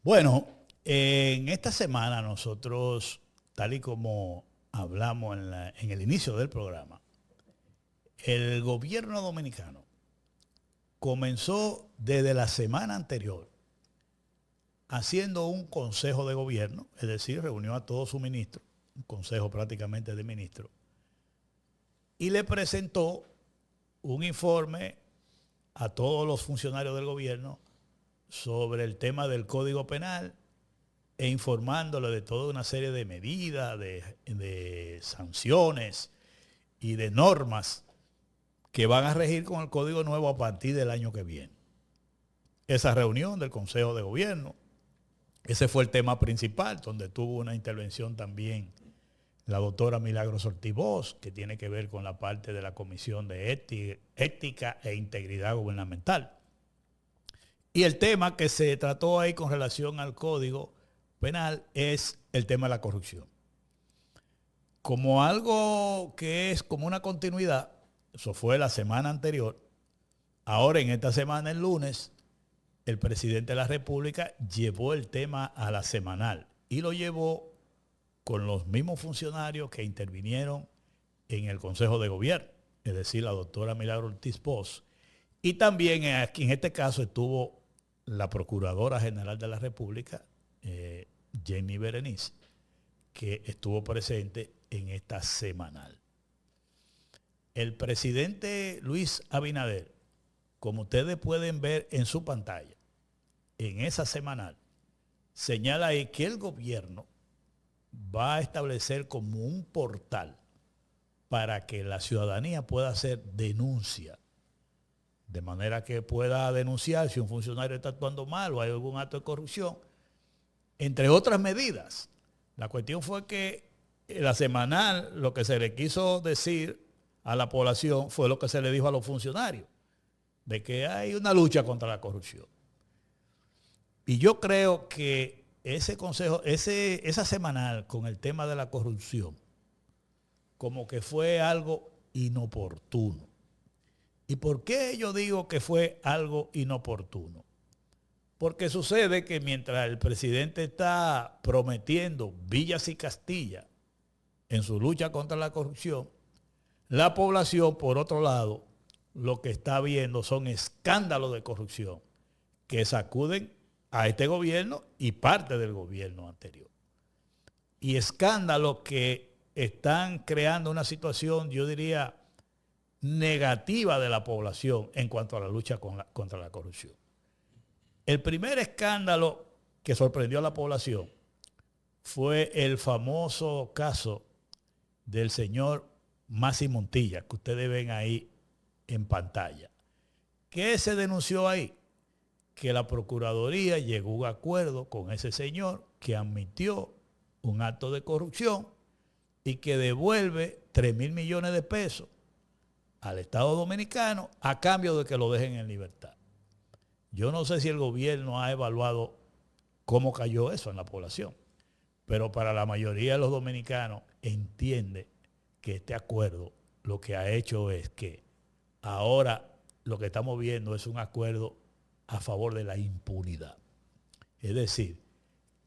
Bueno, en esta semana nosotros, tal y como hablamos en el inicio del programa, el gobierno dominicano comenzó desde la semana anterior haciendo un consejo de gobierno, es decir, reunió a todos sus ministros, un consejo prácticamente de ministros, y le presentó un informe a todos los funcionarios del gobierno sobre el tema del Código Penal e informándole de toda una serie de medidas, de sanciones y de normas que van a regir con el Código Nuevo a partir del año que viene. Esa reunión del Consejo de Gobierno, ese fue el tema principal, donde tuvo una intervención también la doctora Milagros Ortiz Bosch, que tiene que ver con la parte de la Comisión de Ética e Integridad Gubernamental. Y el tema que se trató ahí con relación al Código Penal es el tema de la corrupción. Como algo que es como una continuidad, eso fue la semana anterior, ahora en esta semana, el lunes, el presidente de la República llevó el tema a la semanal y lo llevó con los mismos funcionarios que intervinieron en el Consejo de Gobierno, es decir, la doctora Milagros Ortiz Bosch, y también aquí en este caso estuvo la Procuradora General de la República, Jenny Berenice, que estuvo presente en esta semanal. El presidente Luis Abinader, como ustedes pueden ver en su pantalla, en esa semanal, señala ahí que el gobierno va a establecer como un portal para que la ciudadanía pueda hacer denuncia, de manera que pueda denunciar si un funcionario está actuando mal o hay algún acto de corrupción, entre otras medidas. La cuestión fue que en la semanal lo que se le quiso decir a la población fue lo que se le dijo a los funcionarios, de que hay una lucha contra la corrupción. Y yo creo que ese consejo, esa semanal con el tema de la corrupción, como que fue algo inoportuno. ¿Y por qué yo digo que fue algo inoportuno? Porque sucede que mientras el presidente está prometiendo villas y Castilla en su lucha contra la corrupción, la población, por otro lado, lo que está viendo son escándalos de corrupción que sacuden a este gobierno y parte del gobierno anterior. Y escándalos que están creando una situación, yo diría, negativa de la población en cuanto a la lucha contra la corrupción. El primer escándalo que sorprendió a la población fue el famoso caso del señor Maxi Montilla, que ustedes ven ahí en pantalla. ¿Qué se denunció ahí? Que la Procuraduría llegó a un acuerdo con ese señor que admitió un acto de corrupción y que devuelve 3,000 millones de pesos al Estado Dominicano a cambio de que lo dejen en libertad. Yo no sé si el gobierno ha evaluado cómo cayó eso en la población, pero para la mayoría de los dominicanos entiende que este acuerdo lo que ha hecho es que ahora lo que estamos viendo es un acuerdo a favor de la impunidad. Es decir,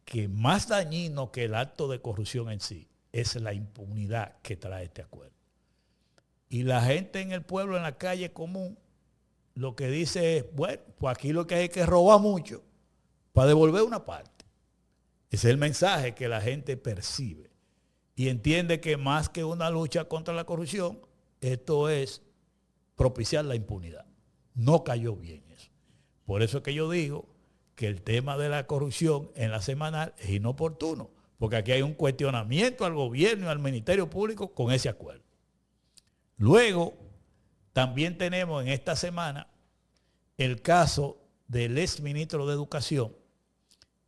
que más dañino que el acto de corrupción en sí es la impunidad que trae este acuerdo. Y la gente en el pueblo, en la calle común, lo que dice es, bueno, pues aquí lo que hay que robar mucho para devolver una parte. Ese es el mensaje que la gente percibe. Y entiende que más que una lucha contra la corrupción, esto es propiciar la impunidad. No cayó bien eso. Por eso es que yo digo que el tema de la corrupción en la semanal es inoportuno, porque aquí hay un cuestionamiento al gobierno y al Ministerio Público con ese acuerdo. Luego, también tenemos en esta semana el caso del exministro de Educación,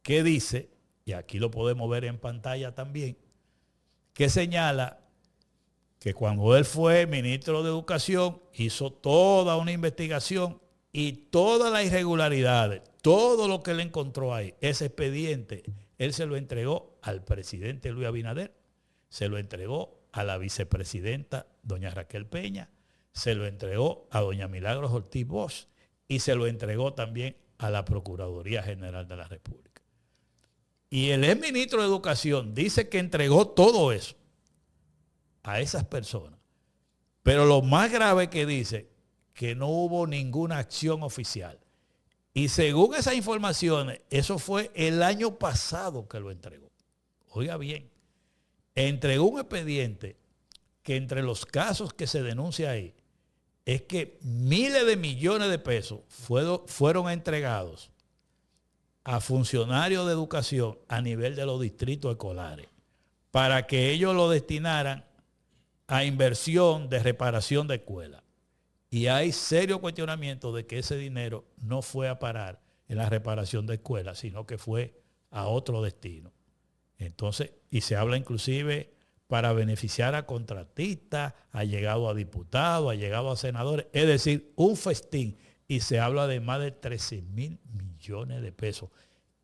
que dice, y aquí lo podemos ver en pantalla también, que señala que cuando él fue ministro de Educación hizo toda una investigación y todas las irregularidades, todo lo que él encontró ahí, ese expediente, él se lo entregó al presidente Luis Abinader, se lo entregó a la vicepresidenta doña Raquel Peña, se lo entregó a doña Milagros Ortiz Bosch y se lo entregó también a la Procuraduría General de la República. Y el exministro de Educación dice que entregó todo eso a esas personas. Pero lo más grave que dice que no hubo ninguna acción oficial. Y según esas informaciones, eso fue el año pasado que lo entregó. Oiga bien, entregó un expediente que entre los casos que se denuncia ahí es que miles de millones de pesos fueron entregados a funcionarios de educación a nivel de los distritos escolares para que ellos lo destinaran a inversión de reparación de escuelas. Y hay serio cuestionamiento de que ese dinero no fue a parar en la reparación de escuelas, sino que fue a otro destino. Entonces, y se habla inclusive para beneficiar a contratistas, ha llegado a diputados, ha llegado a senadores, es decir, un festín. Y se habla de más de 13,000 millones de pesos,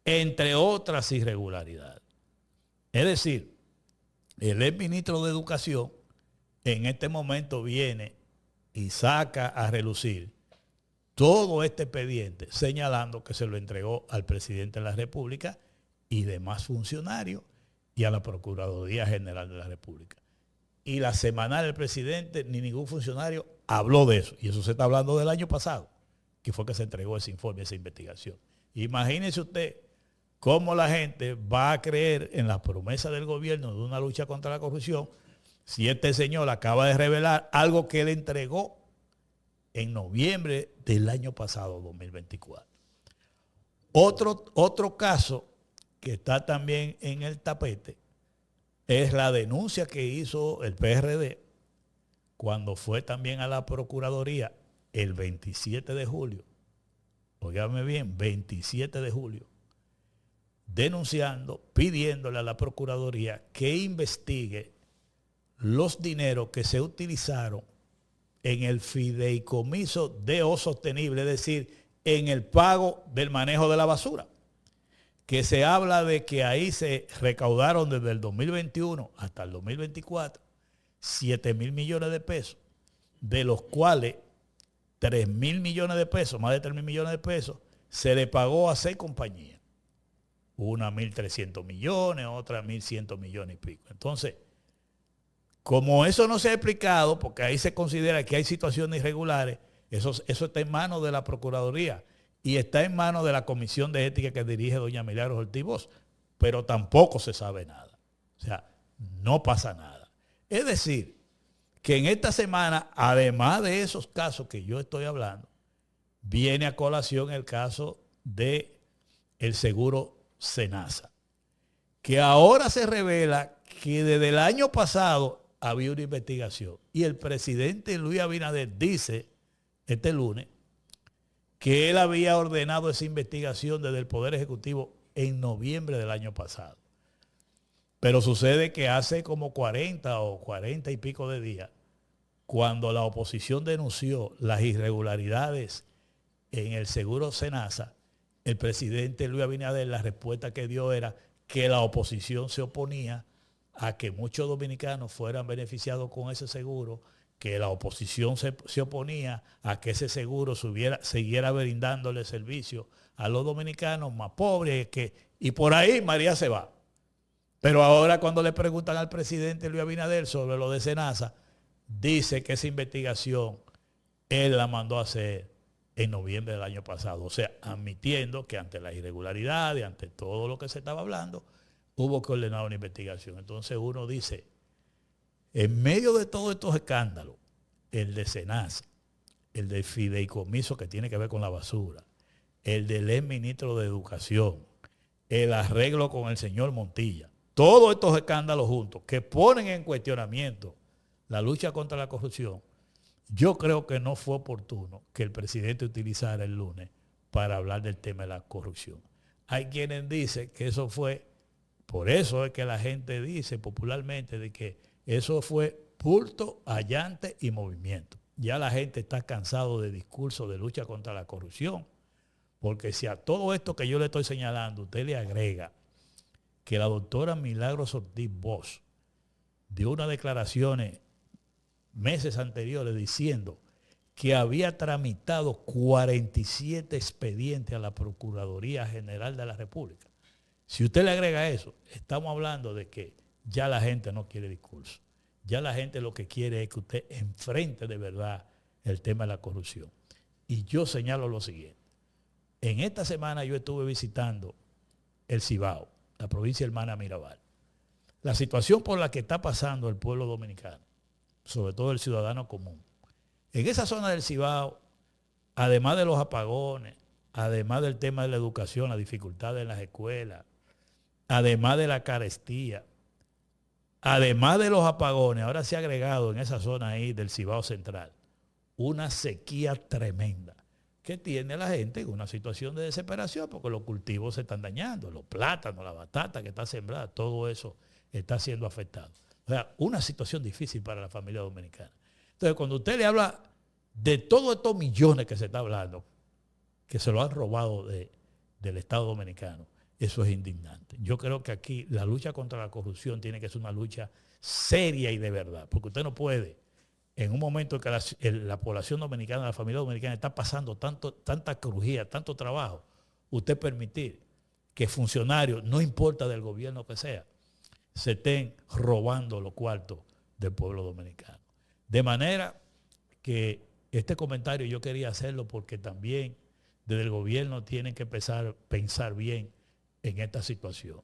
entre otras irregularidades. Es decir, el exministro de Educación en este momento viene y saca a relucir todo este expediente, señalando que se lo entregó al presidente de la República y demás funcionarios y a la Procuraduría General de la República. Y la semanal del presidente ni ningún funcionario habló de eso. Y eso se está hablando del año pasado, que fue que se entregó ese informe, esa investigación. Imagínese usted cómo la gente va a creer en las promesas del gobierno de una lucha contra la corrupción si este señor acaba de revelar algo que él entregó en noviembre del año pasado, 2024. Otro caso que está también en el tapete es la denuncia que hizo el PRD cuando fue también a la Procuraduría el 27 de julio. Óigame bien, 27 de julio. Denunciando, pidiéndole a la Procuraduría que investigue los dineros que se utilizaron en el fideicomiso de O Sostenible, es decir, en el pago del manejo de la basura, que se habla de que ahí se recaudaron desde el 2021 hasta el 2024 7,000 millones de pesos, de los cuales 3,000 millones de pesos, más de 3,000 millones de pesos, se le pagó a 6 compañías. Una 1,300 millones, otra 1,100 millones y pico. Entonces, como eso no se ha explicado, porque ahí se considera que hay situaciones irregulares, eso está en manos de la Procuraduría y está en manos de la Comisión de Ética que dirige doña Milagros Ortiz Bosch, pero tampoco se sabe nada. O sea, no pasa nada. Es decir, que en esta semana, además de esos casos que yo estoy hablando, viene a colación el caso del seguro Senasa, que ahora se revela que desde el año pasado había una investigación y el presidente Luis Abinader dice este lunes que él había ordenado esa investigación desde el Poder Ejecutivo en noviembre del año pasado. Pero sucede que hace como 40 o 40 y pico de días, cuando la oposición denunció las irregularidades en el seguro Senasa, el presidente Luis Abinader, la respuesta que dio era que la oposición se oponía a que muchos dominicanos fueran beneficiados con ese seguro, que la oposición se oponía a que ese seguro siguiera brindándole servicio a los dominicanos más pobres, y por ahí María se va. Pero ahora cuando le preguntan al presidente Luis Abinader sobre lo de Senasa, dice que esa investigación él la mandó a hacer en noviembre del año pasado. O sea, admitiendo que ante la irregularidad y ante todo lo que se estaba hablando, hubo que ordenar una investigación. Entonces uno dice, en medio de todos estos escándalos, el de Senasa, el del fideicomiso que tiene que ver con la basura, el del exministro de Educación, el arreglo con el señor Montilla, todos estos escándalos juntos que ponen en cuestionamiento la lucha contra la corrupción, yo creo que no fue oportuno que el presidente utilizara el lunes para hablar del tema de la corrupción. Hay quienes dicen que eso fue, por eso es que la gente dice popularmente de que eso fue bulto, allante y movimiento. Ya la gente está cansado de discursos de lucha contra la corrupción, porque si a todo esto que yo le estoy señalando usted le agrega que la doctora Milagros Ortiz Bosch dio unas declaraciones meses anteriores diciendo que había tramitado 47 expedientes a la Procuraduría General de la República. Si usted le agrega eso, estamos hablando de que ya la gente no quiere discurso. Ya la gente lo que quiere es que usted enfrente de verdad el tema de la corrupción. Y yo señalo lo siguiente. En esta semana yo estuve visitando el Cibao, la provincia hermana Mirabal. La situación por la que está pasando el pueblo dominicano, sobre todo el ciudadano común. En esa zona del Cibao, además de los apagones, además del tema de la educación, las dificultades en las escuelas, además de la carestía, además de los apagones, ahora se ha agregado en esa zona ahí del Cibao Central una sequía tremenda que tiene a la gente en una situación de desesperación porque los cultivos se están dañando, los plátanos, la batata que está sembrada, todo eso está siendo afectado. O sea, una situación difícil para la familia dominicana. Entonces, cuando usted le habla de todos estos millones que se está hablando, que se lo han robado del Estado dominicano, eso es indignante. Yo creo que aquí la lucha contra la corrupción tiene que ser una lucha seria y de verdad, porque usted no puede, en un momento en que la población dominicana, la familia dominicana está pasando tanta crujía, tanto trabajo, usted permitir que funcionarios, no importa del gobierno que sea, se estén robando los cuartos del pueblo dominicano. De manera que este comentario yo quería hacerlo porque también desde el gobierno tienen que empezar a pensar bien en esta situación.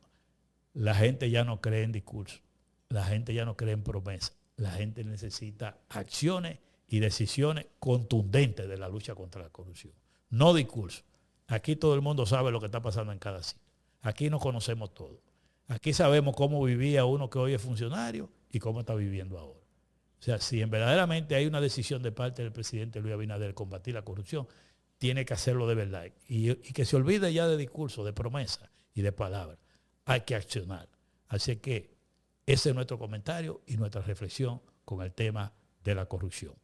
La gente ya no cree en discursos, la gente ya no cree en promesas, la gente necesita acciones y decisiones contundentes de la lucha contra la corrupción. No discursos. Aquí todo el mundo sabe lo que está pasando en cada sitio. Aquí nos conocemos todos. Aquí sabemos cómo vivía uno que hoy es funcionario y cómo está viviendo ahora. O sea, si verdaderamente hay una decisión de parte del presidente Luis Abinader de combatir la corrupción, tiene que hacerlo de verdad. Y que se olvide ya de discursos, de promesas y de palabras. Hay que accionar. Así que ese es nuestro comentario y nuestra reflexión con el tema de la corrupción.